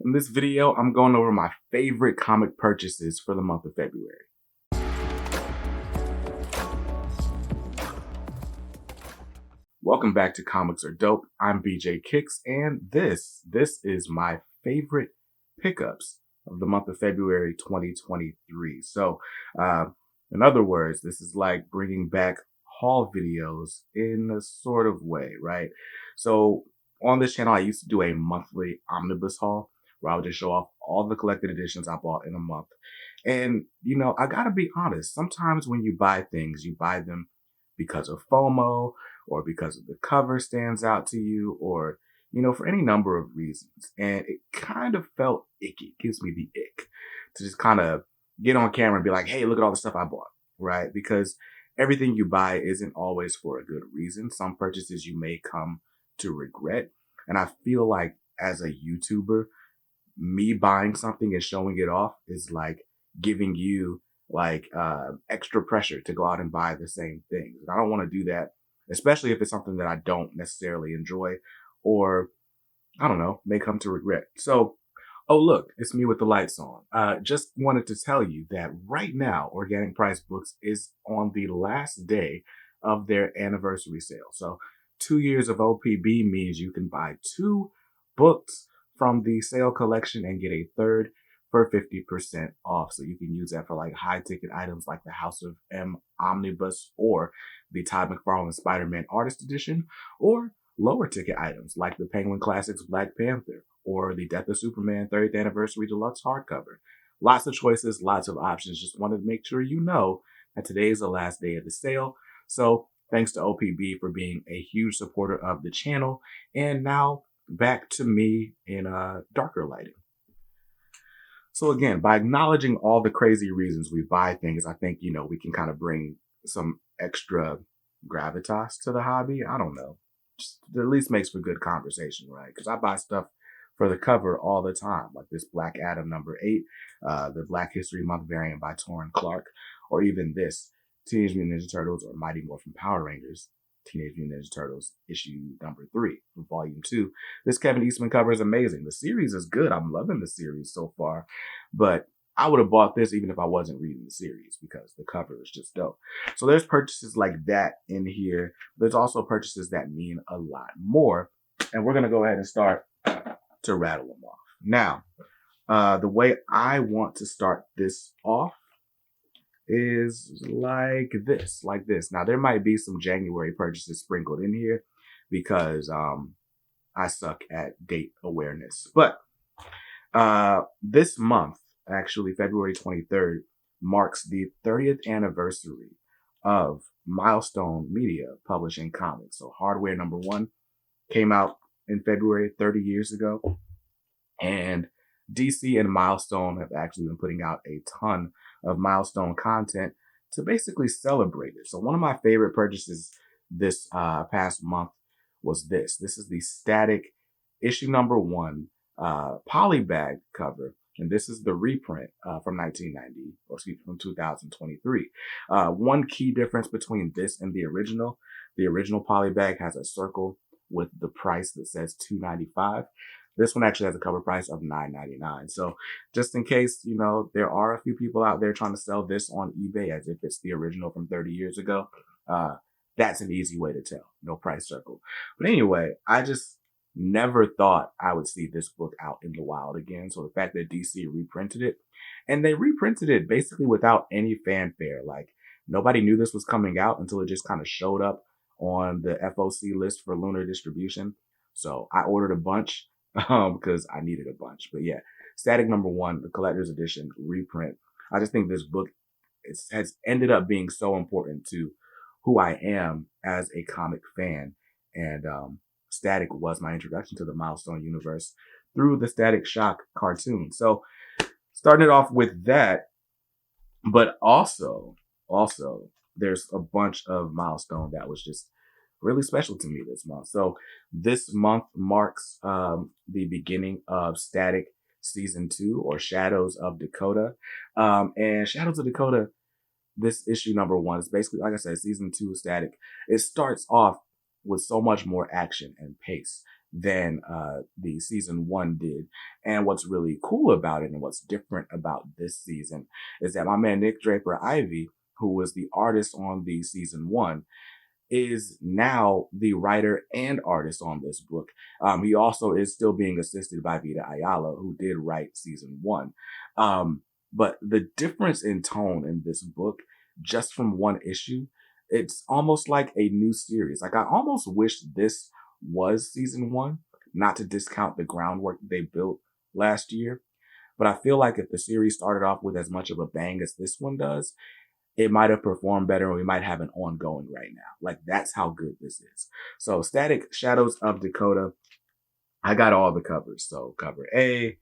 In this video, I'm going over my favorite comic purchases for the month of February. Welcome back to Comics Are Dope. I'm BJ Kicks, and this is my favorite pickups of the month of February 2023. In other words, this is like bringing back haul videos in a sort of way, right? So on this channel, I used to do a monthly omnibus haul where I would just show off all the collected editions I bought in a month. And, I gotta be honest, sometimes when you buy things, you buy them because of FOMO or because of the cover stands out to you or, for any number of reasons. And it kind of felt icky, gives me the ick to just kind of get on camera and be like, hey, look at all the stuff I bought, right? Because everything you buy isn't always for a good reason. Some purchases you may come to regret. And I feel like as a YouTuber, me buying something and showing it off is like giving you extra pressure to go out and buy the same things. And I don't want to do that, especially if it's something that I don't necessarily enjoy or I don't know, may come to regret. So, oh look, it's me with the lights on. Just wanted to tell you that right now, Organic Price Books is on the last day of their anniversary sale. So 2 years of OPB means you can buy 2 books from the sale collection and get a third for 50% off. So you can use that for like high ticket items like the House of M Omnibus or the Todd McFarlane Spider-Man Artist Edition, or lower ticket items like the Penguin Classics Black Panther or the Death of Superman 30th Anniversary Deluxe hardcover. Lots of choices, lots of options. Just wanted to make sure you know that today is the last day of the sale. So thanks to OPB for being a huge supporter of the channel. And now back to me in darker lighting. So again, by acknowledging all the crazy reasons we buy things, I think, we can kind of bring some extra gravitas to the hobby. I don't know. Just at least makes for good conversation, right? Because I buy stuff for the cover all the time, like this Black Adam #8, the Black History Month variant by Torrin Clark, or even this Teenage Mutant Ninja Turtles or Mighty Morphin Power Rangers Teenage Mutant Ninja Turtles issue #3 from volume 2. This Kevin Eastman cover is amazing. The series is good. I'm loving the series so far, but I would have bought this even if I wasn't reading the series because the cover is just dope. So there's purchases like that in here. There's also purchases that mean a lot more, and we're going to go ahead and start to rattle them off. Now, the way I want to start this off is like this. Now, there might be some January purchases sprinkled in here because I suck at date awareness. But this month, actually February 23rd, marks the 30th anniversary of Milestone Media publishing comics. So Hardware #1 came out in February 30 years ago. And DC and Milestone have actually been putting out a ton of Milestone content to basically celebrate it. So one of my favorite purchases this past month was this. This is the Static issue #1 polybag cover. And this is the reprint from 1990, or excuse me, from 2023. One key difference between this and the original polybag has a circle with the price that says $2.95. This one actually has a cover price of $9.99. So just in case, there are a few people out there trying to sell this on eBay as if it's the original from 30 years ago, that's an easy way to tell. No price circle. But anyway, I just never thought I would see this book out in the wild again. So the fact that DC reprinted it, and they reprinted it basically without any fanfare. Like nobody knew this was coming out until it just kind of showed up on the FOC list for lunar distribution. So I ordered a bunch because I needed a bunch. But yeah, Static #1, the collector's edition reprint. I just think this book has ended up being so important to who I am as a comic fan. And Static was my introduction to the Milestone universe through the Static Shock cartoon. So starting it off with that, but also there's a bunch of Milestone that was just really special to me this month. So this month marks the beginning of Static Season 2, or Shadows of Dakota. And Shadows of Dakota, this issue #1 is basically, like I said, Season 2 of Static. It starts off with so much more action and pace than the season 1 did. And what's really cool about it and what's different about this season is that my man Nick Draper Ivy, who was the artist on the season 1, is now the writer and artist on this book. He also is still being assisted by Vita Ayala, who did write season 1. But the difference in tone in this book, just from one issue, it's almost like a new series. Like, I almost wish this was season 1, not to discount the groundwork they built last year. But I feel like if the series started off with as much of a bang as this one does, it might have performed better, and we might have an ongoing right now. Like, that's how good this is. So Static Shadows of Dakota, I got all the covers. So cover A,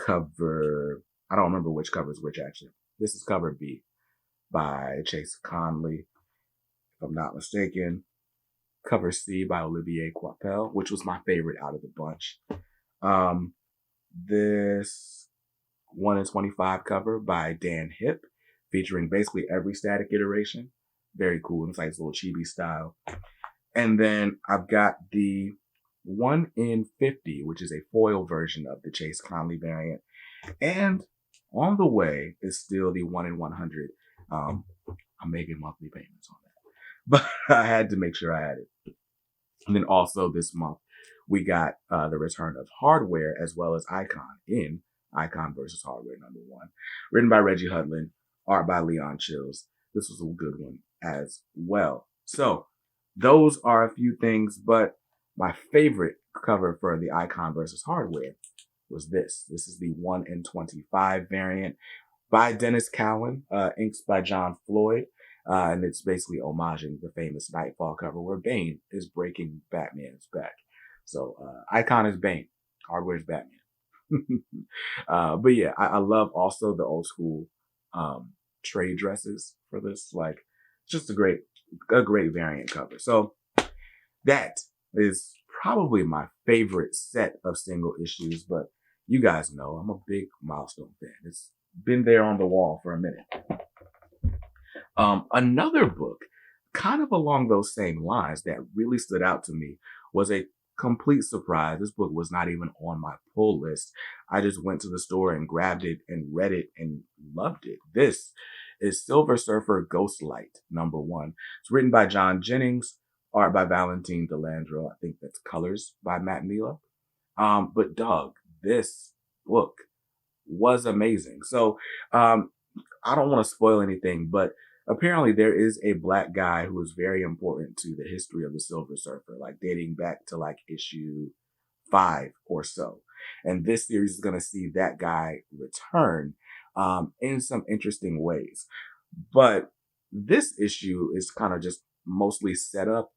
I don't remember which cover is which actually. This is cover B by Chase Conley, if I'm not mistaken. Cover C by Olivier Coipel, which was my favorite out of the bunch. This 1 in 25 cover by Dan Hipp, featuring basically every Static iteration. Very cool. It's like this little chibi style. And then I've got the 1 in 50, which is a foil version of the Chase Conley variant. And on the way is still the 1 in 100. I'm making monthly payments on that, but I had to make sure I had it. And then also this month, we got the return of Hardware as well as Icon in Icon versus Hardware #1, written by Reggie Hudlin, art by Leon Chills. This was a good one as well. So those are a few things, but my favorite cover for the Icon versus Hardware was this. This is the 1 in 25 variant by Dennis Cowan, inks by John Floyd. And it's basically homaging the famous Nightfall cover where Bane is breaking Batman's back. So Icon is Bane, Hardware is Batman. But yeah, I love also the old school trade dresses for this. Like, just a great variant cover. So that is probably my favorite set of single issues, but you guys know I'm a big Milestone fan. It's been there on the wall for a minute. Another book kind of along those same lines that really stood out to me was a complete surprise. This book was not even on my pull list. I just went to the store and grabbed it and read it and loved it. This is Silver Surfer Ghostlight #1. It's written by John Jennings, art by Valentin Delandro. I think that's colors by Matt Mila. But dog, this book was amazing. So I don't want to spoil anything, but apparently there is a black guy who is very important to the history of the Silver Surfer, like dating back to like issue 5 or so. And this series is going to see that guy return in some interesting ways. But this issue is kind of just mostly set up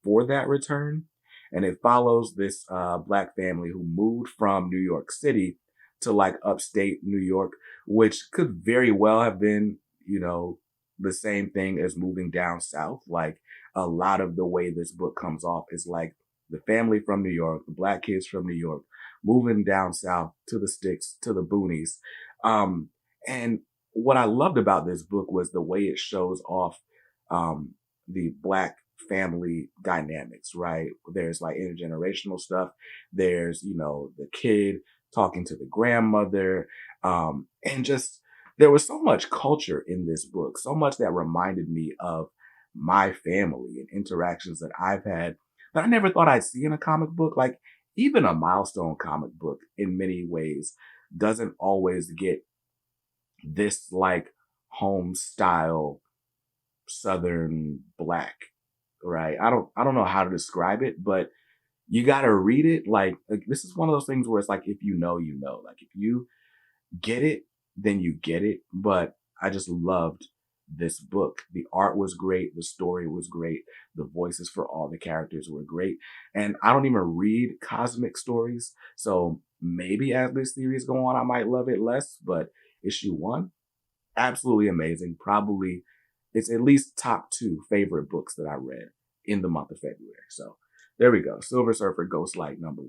for that return. And it follows this black family who moved from New York City to like upstate New York, which could very well have been, you know, the same thing as moving down south. Like, a lot of the way this book comes off is like the family from New York, the black kids from New York, moving down south to the sticks, to the boonies. And what I loved about this book was the way it shows off the black family dynamics, right? There's like intergenerational stuff. There's, you know, the kid talking to the grandmother, and just, there was so much culture in this book, so much that reminded me of my family and interactions that I've had that I never thought I'd see in a comic book. Like, even a Milestone comic book in many ways doesn't always get this like home style Southern black, right? I don't know how to describe it, but you got to read it. Like, this is one of those things where it's like, if you know, you know, like if you get it, then you get it. But I just loved this book. The art was great. The story was great. The voices for all the characters were great. And I don't even read cosmic stories. So maybe as this series go on, I might love it less, but issue 1, absolutely amazing. Probably it's at least top 2 favorite books that I read in the month of February. So there we go. Silver Surfer Ghostlight #1.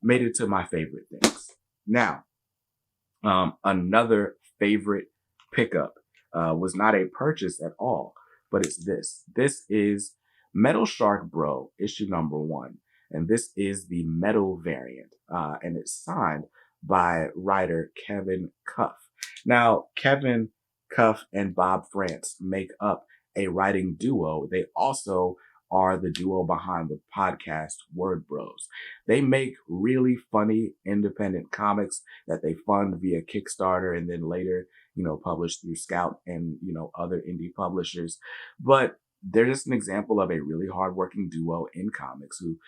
Made it to my favorite things. Now, another favorite pickup was not a purchase at all, but it's this. This is Metal Shark Bro, issue #1. and this is the metal variant, and it's signed by writer Kevin Cuff. Now, Kevin Cuff and Bob France make up a writing duo. They also are the duo behind the podcast Word Bros. They make really funny independent comics that they fund via Kickstarter and then later, published through Scout and, other indie publishers. But they're just an example of a really hardworking duo in comics who,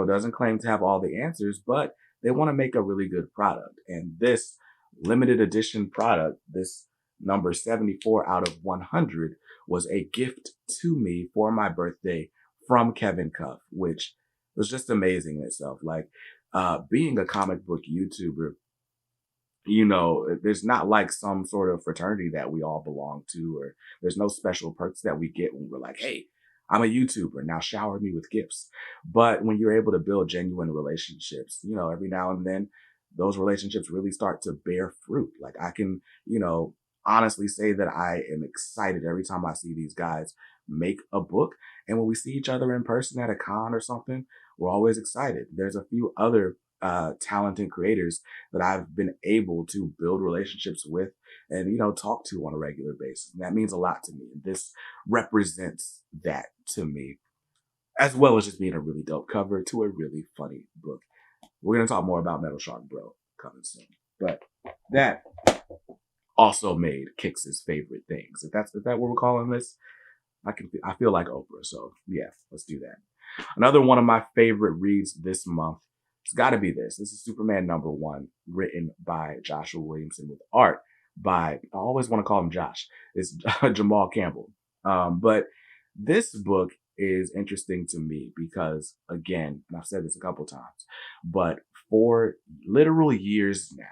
doesn't claim to have all the answers, but they want to make a really good product. And this limited edition product, this number 74 out of 100, was a gift to me for my birthday from Kevin Cuff, which was just amazing in itself. Like, being a comic book YouTuber, there's not like some sort of fraternity that we all belong to, or there's no special perks that we get when we're like, hey, I'm a YouTuber, now shower me with gifts. But when you're able to build genuine relationships, every now and then those relationships really start to bear fruit. Like, I can, honestly say that I am excited every time I see these guys make a book. And when we see each other in person at a con or something, we're always excited. There's a few other talented creators that I've been able to build relationships with and, talk to on a regular basis. And that means a lot to me. And this represents that to me, as well as just being a really dope cover to a really funny book. We're going to talk more about Metal Shark Bro coming soon. But that also made Kix's favorite things. Is that what we're calling this? I feel like Oprah. So yeah, let's do that. Another one of my favorite reads this month, it's got to be this. This is Superman #1, written by Joshua Williamson with art by, I always want to call him Josh. It's Jamal Campbell. But this book is interesting to me because, again, and I've said this a couple times, but for literal years now,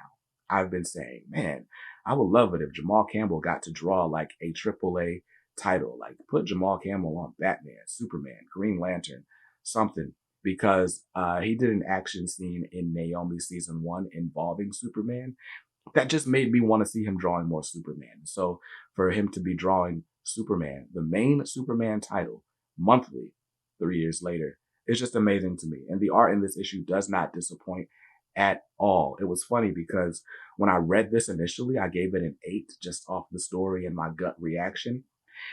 I've been saying, man, I would love it if Jamal Campbell got to draw like a AAA title, like put Jamal Campbell on Batman, Superman, Green Lantern, something, because he did an action scene in Naomi season 1 involving Superman that just made me want to see him drawing more Superman. So for him to be drawing Superman, the main Superman title, monthly, 3 years later, it's just amazing to me. And the art in this issue does not disappoint at all. It was funny because when I read this initially, I gave it an 8 just off the story and my gut reaction.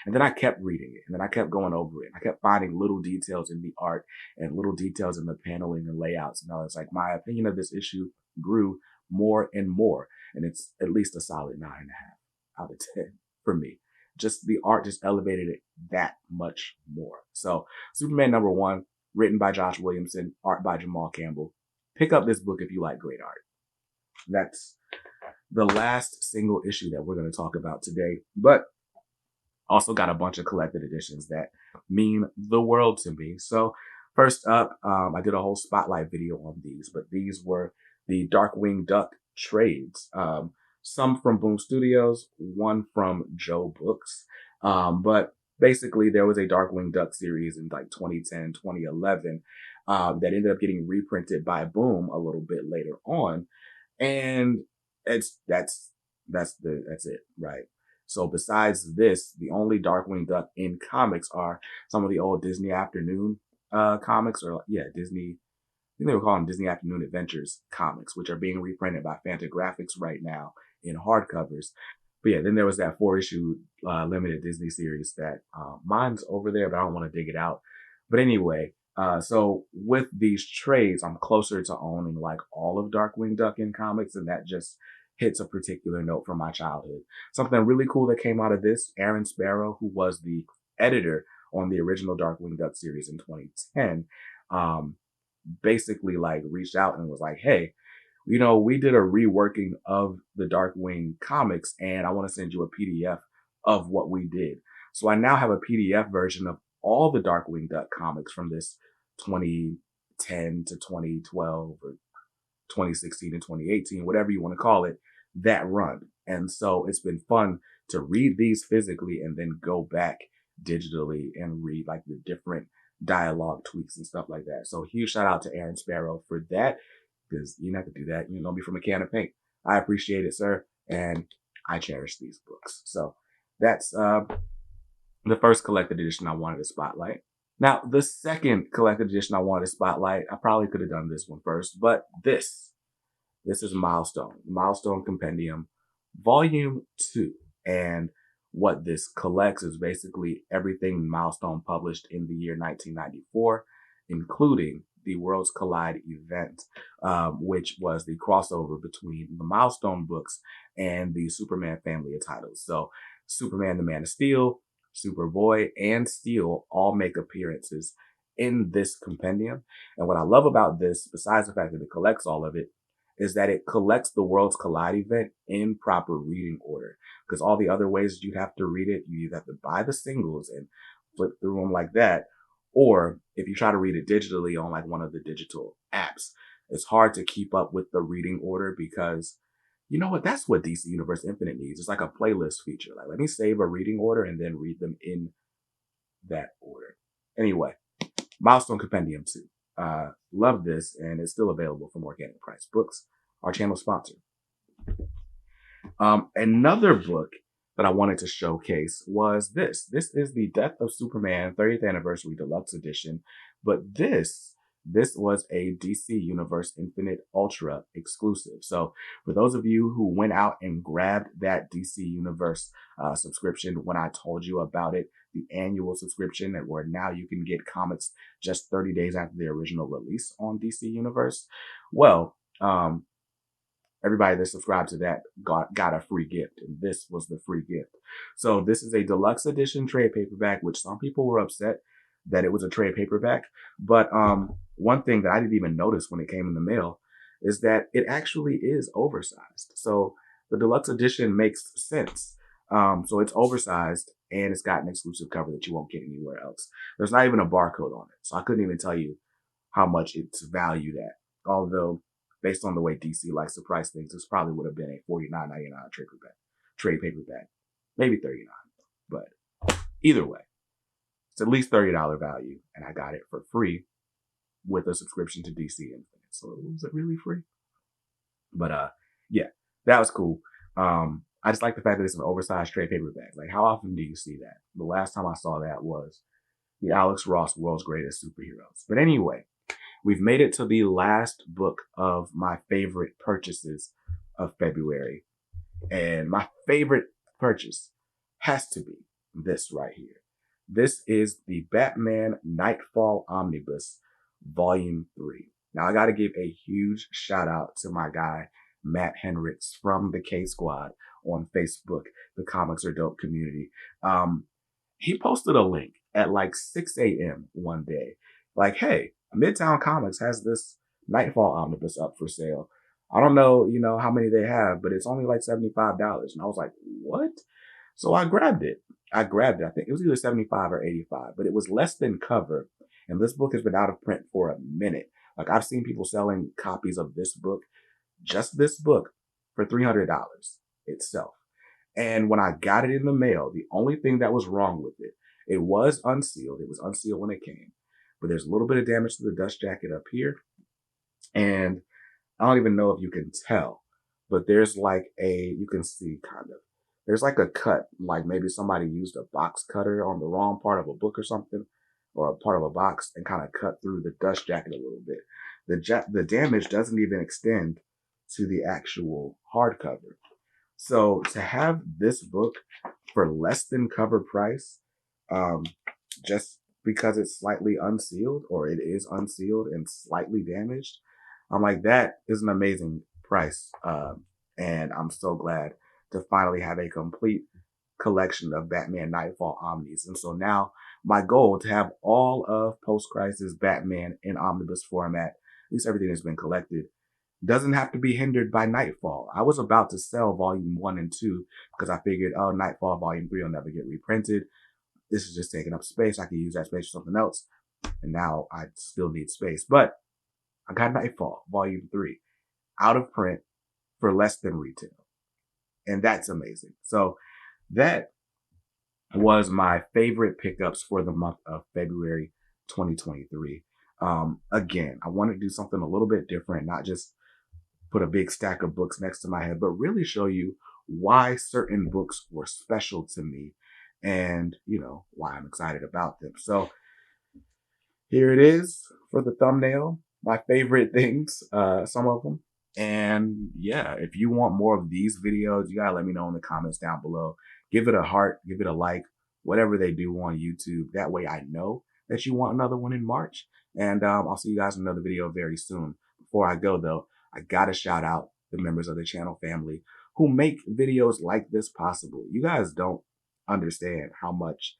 And then I kept reading it and then I kept going over it. I kept finding little details in the art and little details in the paneling and layouts. And I was like, my opinion of this issue grew more and more. And it's at least a solid 9.5 out of 10 for me. Just the art just elevated it that much more. So Superman #1, written by Josh Williamson, art by Jamal Campbell. Pick up this book if you like great art. That's the last single issue that we're going to talk about today, but also got a bunch of collected editions that mean the world to me. So first up, I did a whole spotlight video on these, but these were the Darkwing Duck trades. Some from Boom Studios, one from Joe Books. But basically there was a Darkwing Duck series in like 2010, 2011, that ended up getting reprinted by Boom a little bit later on. And that's it, right? So besides this, the only Darkwing Duck in comics are some of the old Disney Afternoon comics, or Disney, I think they were calling Disney Afternoon Adventures comics, which are being reprinted by Fantagraphics right now in hardcovers. But yeah, then there was that 4-issue limited Disney series that mine's over there, but I don't want to dig it out. But anyway, so with these trades, I'm closer to owning like all of Darkwing Duck in comics, and that just hits a particular note from my childhood. Something really cool that came out of this, Aaron Sparrow, who was the editor on the original Darkwing Duck series in 2010, basically like reached out and was like, hey, we did a reworking of the Darkwing comics and I want to send you a PDF of what we did. So I now have a PDF version of all the Darkwing Duck comics from this 2010 to 2012 or 2016 and 2018, whatever you want to call it, that run. And so it's been fun to read these physically and then go back digitally and read like the different dialogue tweaks and stuff like that. So huge shout out to Aaron Sparrow for that, because you have to do that. You know me from a can of paint. I appreciate it, sir. And I cherish these books. So that's the first collected edition I wanted to spotlight. Now, the second collector's edition I wanted to spotlight, I probably could have done this one first, but this is Milestone Compendium, Volume 2. And what this collects is basically everything Milestone published in the year 1994, including the Worlds Collide event, which was the crossover between the Milestone books and the Superman family of titles. So Superman, the Man of Steel, Superboy, and Steel all make appearances in this compendium. And what I love about this, besides the fact that it collects all of it, is that it collects the Worlds Collide event in proper reading order. Because all the other ways you'd have to read it, you either have to buy the singles and flip through them like that, or if you try to read it digitally on like one of the digital apps, it's hard to keep up with the reading order because you know what? That's what DC Universe Infinite needs. It's like a playlist feature. Like, let me save a reading order and then read them in that order. Anyway, Milestone Compendium 2. Love this, and it's still available from Organic Price Books, our channel sponsor. Another book that I wanted to showcase was this. This is the Death of Superman 30th Anniversary Deluxe Edition, but this was a DC Universe Infinite Ultra exclusive. So for those of you who went out and grabbed that DC Universe subscription when I told you about it, the annual subscription where now you can get comics just 30 days after the original release on DC Universe. Well, everybody that subscribed to that got a free gift, and this was the free gift. So this is a deluxe edition trade paperback, which some people were upset that it was a trade paperback. But one thing that I didn't even notice when it came in the mail is that it actually is oversized. So the deluxe edition makes sense. So it's oversized and it's got an exclusive cover that you won't get anywhere else. There's not even a barcode on it. So I couldn't even tell you how much it's valued at. Although based on the way DC likes to price things, this probably would have been a $49.99 trade paperback, maybe $39. But either way, it's at least $30 value, and I got it for free with a subscription to DC Infinite. So was it really free? But yeah, that was cool. I just like the fact that it's an oversized trade paperback. Like, how often do you see that? The last time I saw that was the Alex Ross World's Greatest Superheroes. But anyway, we've made it to the last book of my favorite purchases of February. And my favorite purchase has to be this right here. This is the Batman Nightfall Omnibus, Volume 3. Now, I got to give a huge shout out to my guy, Matt Henricks from the K Squad on Facebook, the Comics Are Dope community. He posted a link at like 6 a.m. one day. Like, hey, Midtown Comics has this Nightfall Omnibus up for sale. I don't know, how many they have, but it's only like $75. And I was like, what? So I grabbed it. I think it was either 75 or 85, but it was less than cover. And this book has been out of print for a minute. Like, I've seen people selling copies of this book, just this book, for $300 itself. And when I got it in the mail, the only thing that was wrong with it, it was unsealed. It was unsealed when it came. But there's a little bit of damage to the dust jacket up here. And I don't even know if you can tell, but there's like you can see kind of, there's like a cut, like maybe somebody used a box cutter on the wrong part of a book or something, or a part of a box and kind of cut through the dust jacket a little bit. The damage doesn't even extend to the actual hardcover. So to have this book for less than cover price, just because it's slightly unsealed, or it is unsealed and slightly damaged, I'm like, that is an amazing price. And I'm so glad to finally have a complete collection of Batman Nightfall Omnis. And so now my goal to have all of post-crisis Batman in omnibus format, at least everything that's been collected, doesn't have to be hindered by Nightfall. I was about to sell volume 1 and 2 because I figured, oh, Nightfall volume 3 will never get reprinted. This is just taking up space. I can use that space for something else. And now I still need space. But I got Nightfall volume 3 out of print for less than retail. And that's amazing. So that was my favorite pickups for the month of February 2023. Again, I want to do something a little bit different, not just put a big stack of books next to my head, but really show you why certain books were special to me and, why I'm excited about them. So here it is for the thumbnail. My favorite things, some of them. And yeah, if you want more of these videos, you gotta let me know in the comments down below. Give it a heart, give it a like, whatever they do on YouTube. That way I know that you want another one in March. And I'll see you guys in another video very soon. Before I go though, I gotta shout out the members of the channel family who make videos like this possible. You guys don't understand how much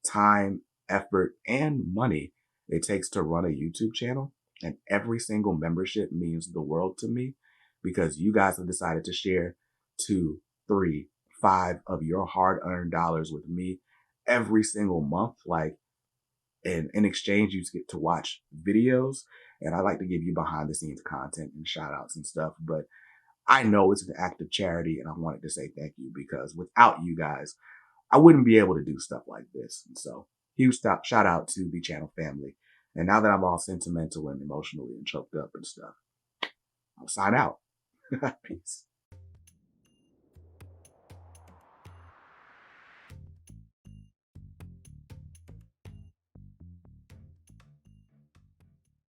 time, effort, and money it takes to run a YouTube channel. And every single membership means the world to me because you guys have decided to share 2, 3, 5 of your hard-earned dollars with me every single month. Like, and in exchange, you get to watch videos. And I like to give you behind the scenes content and shout outs and stuff. But I know it's an act of charity, and I wanted to say thank you because without you guys, I wouldn't be able to do stuff like this. And so huge shout out to the channel family. And now that I'm all sentimental and emotionally and choked up and stuff, I'll sign out. Peace.